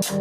Hey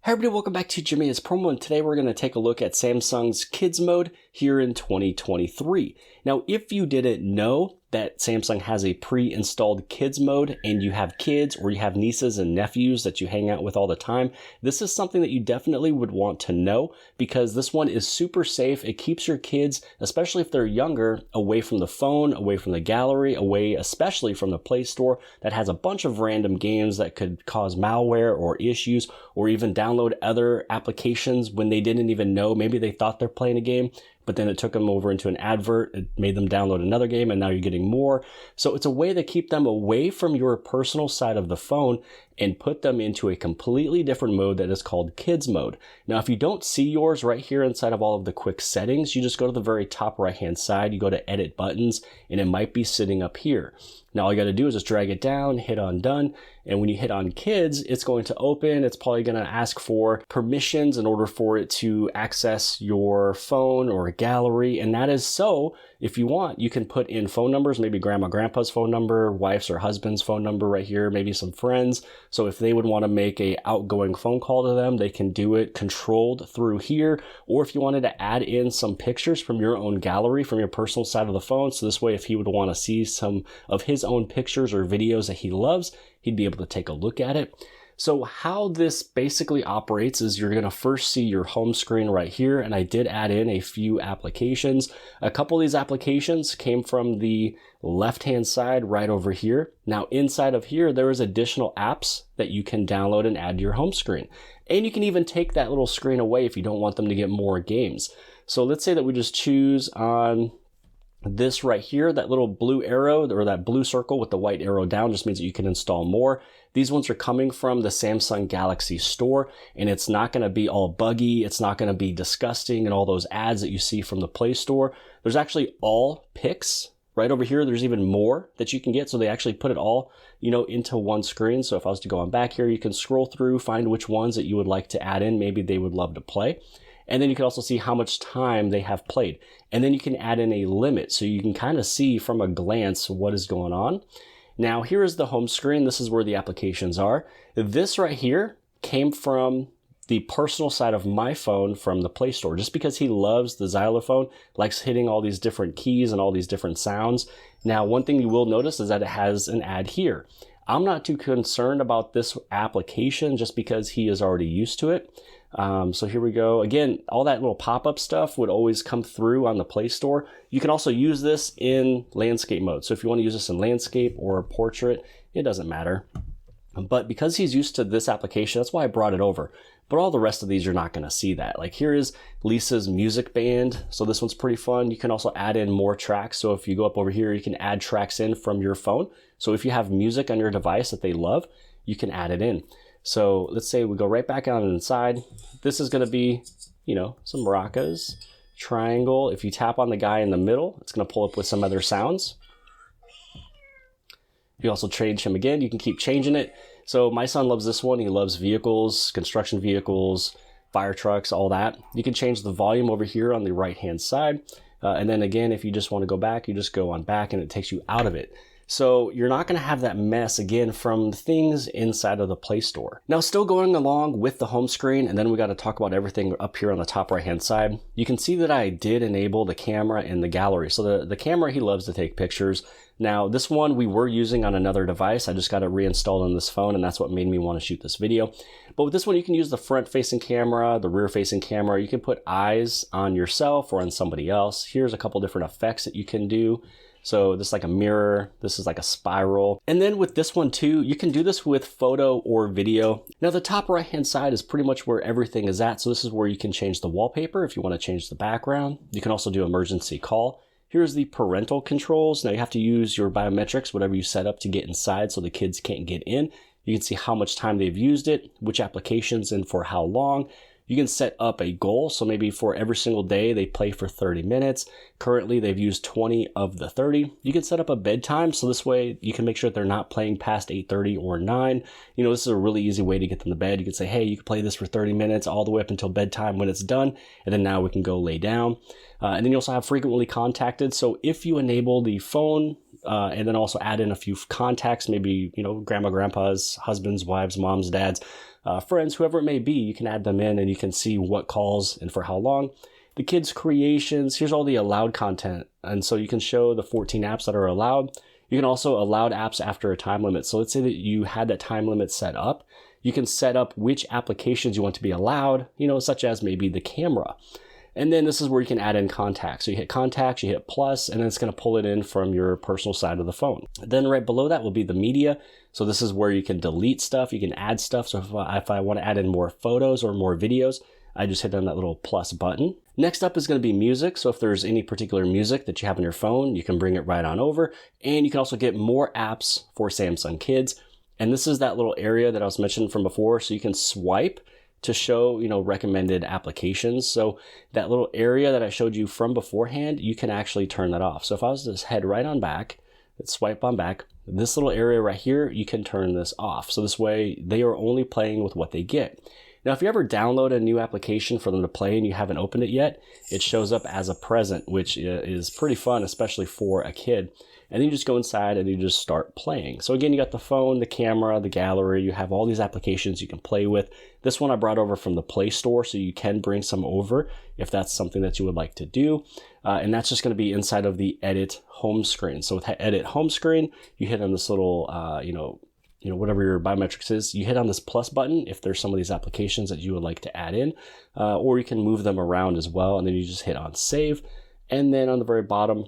everybody, welcome back to Jimmy's Promo, and today we're going to take a look at Samsung's Kids Mode here in 2023. Now, if you didn't know that Samsung has a pre-installed Kids Mode and you have kids or you have nieces and nephews that you hang out with all the time, this is something that you definitely would want to know because this one is super safe. It keeps your kids, especially if they're younger, away from the phone, away from the gallery, away especially from the Play Store that has a bunch of random games that could cause malware or issues, or even download other applications when they didn't even know. Maybe they thought they're playing a game, but then it took them over into an advert. It made them download another game, and now you're getting more. So it's a way to keep them away from your personal side of the phone and put them into a completely different mode that is called Kids Mode. Now, if you don't see yours right here inside of all of the quick settings, you just go to the very top right-hand side, you go to Edit Buttons, and it might be sitting up here. Now, all you got to do is just drag it down, hit on Done, and when you hit on Kids, it's going to open. It's probably going to ask for permissions in order for it to access your phone or a gallery, and that is so, if you want, you can put in phone numbers, maybe grandma, grandpa's phone number, wife's or husband's phone number right here, maybe some friends. So if they would want to make a outgoing phone call to them, they can do it controlled through here. Or if you wanted to add in some pictures from your own gallery, from your personal side of the phone. So this way, if he would want to see some of his own pictures or videos that he loves, he'd be able to take a look at it. So how this basically operates is you're going to first see your home screen right here, and I did add in a few applications. A couple of these applications came from the left-hand side right over here. Now inside of here, there is additional apps that you can download and add to your home screen. And you can even take that little screen away if you don't want them to get more games. So let's say that we just choose on this right here, that little blue arrow or that blue circle with the white arrow down just means that you can install more. These ones are coming from the Samsung Galaxy Store, and it's not going to be all buggy. It's not going to be disgusting and all those ads that you see from the Play Store. There's actually all pics right over here. There's even more that you can get. So they actually put it all, into one screen. So if I was to go on back here, you can scroll through, find which ones that you would like to add in. Maybe they would love to play. And then you can also see how much time they have played. And then you can add in a limit so you can kind of see from a glance what is going on. Now, here is the home screen. This is where the applications are. This right here came from the personal side of my phone from the Play Store, just because he loves the xylophone, likes hitting all these different keys and all these different sounds. Now, one thing you will notice is that it has an ad here. I'm not too concerned about this application just because he is already used to it. So here we go. Again, all that little pop-up stuff would always come through on the Play Store. You can also use this in landscape mode. So if you want to use this in landscape or portrait, it doesn't matter. But because he's used to this application, that's why I brought it over. But all the rest of these, you're not going to see that. Like here is Lisa's music band. So this one's pretty fun. You can also add in more tracks. So if you go up over here, you can add tracks in from your phone. So if you have music on your device that they love, you can add it in. So let's say we go right back on inside. This is going to be, some maracas, triangle. If you tap on the guy in the middle, it's going to pull up with some other sounds. You also change him again. You can keep changing it. So my son loves this one. He loves vehicles, construction vehicles, fire trucks, all that. You can change the volume over here on the right-hand side. And then again, if you just want to go back, you just go on back and it takes you out of it. So you're not going to have that mess again from things inside of the Play Store. Now, still going along with the home screen, and then we got to talk about everything up here on the top right hand side. You can see that I did enable the camera in the gallery. So the camera, he loves to take pictures. Now, this one we were using on another device. I just got it reinstalled on this phone, and that's what made me want to shoot this video. But with this one, you can use the front-facing camera, the rear-facing camera. You can put eyes on yourself or on somebody else. Here's a couple different effects that you can do. So this is like a mirror, this is like a spiral. And then with this one too, you can do this with photo or video. Now the top right hand side is pretty much where everything is at. So this is where you can change the wallpaper if you want to change the background. You can also do emergency call. Here's the parental controls. Now you have to use your biometrics, whatever you set up to get inside so the kids can't get in. You can see how much time they've used it, which applications and for how long. You can set up a goal. So maybe for every single day they play for 30 minutes. Currently they've used 20 of the 30. You can set up a bedtime. So this way you can make sure that they're not playing past 8:30 or 9. This is a really easy way to get them to bed. You can say, hey, you can play this for 30 minutes all the way up until bedtime when it's done. And then now we can go lay down. And then you also have frequently contacted. So if you enable the phone and then also add in a few contacts, maybe, grandma, grandpas, husbands, wives, moms, dads, friends, whoever it may be. You can add them in and you can see what calls and for how long. The kids' creations, here's all the allowed content. And so you can show the 14 apps that are allowed. You can also allow apps after a time limit. So let's say that you had that time limit set up. You can set up which applications you want to be allowed, such as maybe the camera. And then this is where you can add in contacts. So you hit contacts, you hit plus, and then it's going to pull it in from your personal side of the phone. Then right below that will be the media. So this is where you can delete stuff, you can add stuff. So if I want to add in more photos or more videos, I just hit on that little plus button. Next up is going to be music. So if there's any particular music that you have on your phone, you can bring it right on over. And you can also get more apps for Samsung Kids. And this is that little area that I was mentioning from before. So you can swipe to show, recommended applications. So that little area that I showed you from beforehand, you can actually turn that off. So if I was to head right on back, let's swipe on back, this little area right here, you can turn this off. So this way they are only playing with what they get. Now, if you ever download a new application for them to play and you haven't opened it yet, it shows up as a present, which is pretty fun, especially for a kid. And then you just go inside and you just start playing. So again, you got the phone, the camera, the gallery, you have all these applications you can play with. This one I brought over from the Play Store, so you can bring some over if that's something that you would like to do. And that's just going to be inside of the Edit home screen. So with Edit home screen, you hit on this little, whatever your biometrics is, you hit on this plus button if there's some of these applications that you would like to add in, or you can move them around as well. And then you just hit on save. And then on the very bottom,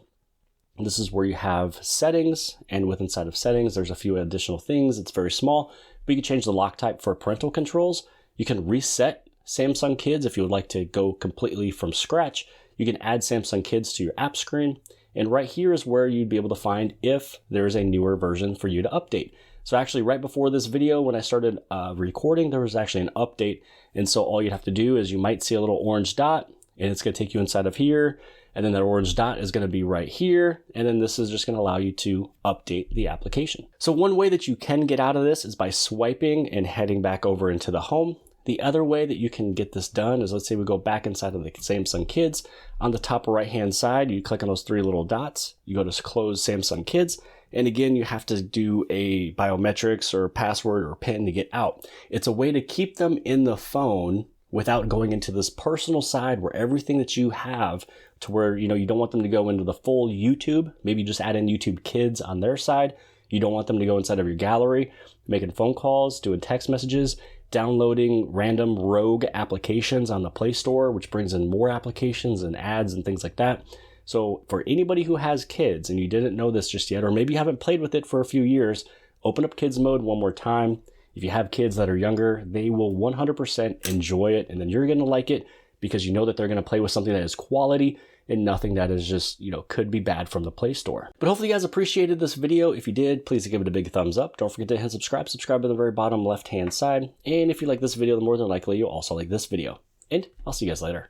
this is where you have settings, and inside of settings, there's a few additional things. It's very small, but you can change the lock type for parental controls. You can reset Samsung Kids if you would like to go completely from scratch. You can add Samsung Kids to your app screen. And right here is where you'd be able to find if there's a newer version for you to update. So actually right before this video, when I started recording, there was actually an update. And so all you'd have to do is you might see a little orange dot, and it's going to take you inside of here. And then that orange dot is going to be right here. And then this is just going to allow you to update the application. So one way that you can get out of this is by swiping and heading back over into the home. The other way that you can get this done is, let's say we go back inside of the Samsung Kids. On the top right hand side, you click on those three little dots. You go to close Samsung Kids. And again, you have to do a biometrics or password or PIN to get out. It's a way to keep them in the phone without going into this personal side where everything that you have, to where you don't want them to go into the full YouTube. Maybe just add in YouTube Kids on their side. You don't want them to go inside of your gallery, making phone calls, doing text messages, downloading random rogue applications on the Play Store, which brings in more applications and ads and things like that. So for anybody who has kids and you didn't know this just yet, or maybe you haven't played with it for a few years, open up Kids Mode one more time. If you have kids that are younger, they will 100% enjoy it, and then you're going to like it because you know that they're going to play with something that is quality and nothing that is just, could be bad from the Play Store. But hopefully you guys appreciated this video. If you did, please give it a big thumbs up. Don't forget to hit subscribe. Subscribe on the very bottom left-hand side. And if you like this video, then more than likely you'll also like this video. And I'll see you guys later.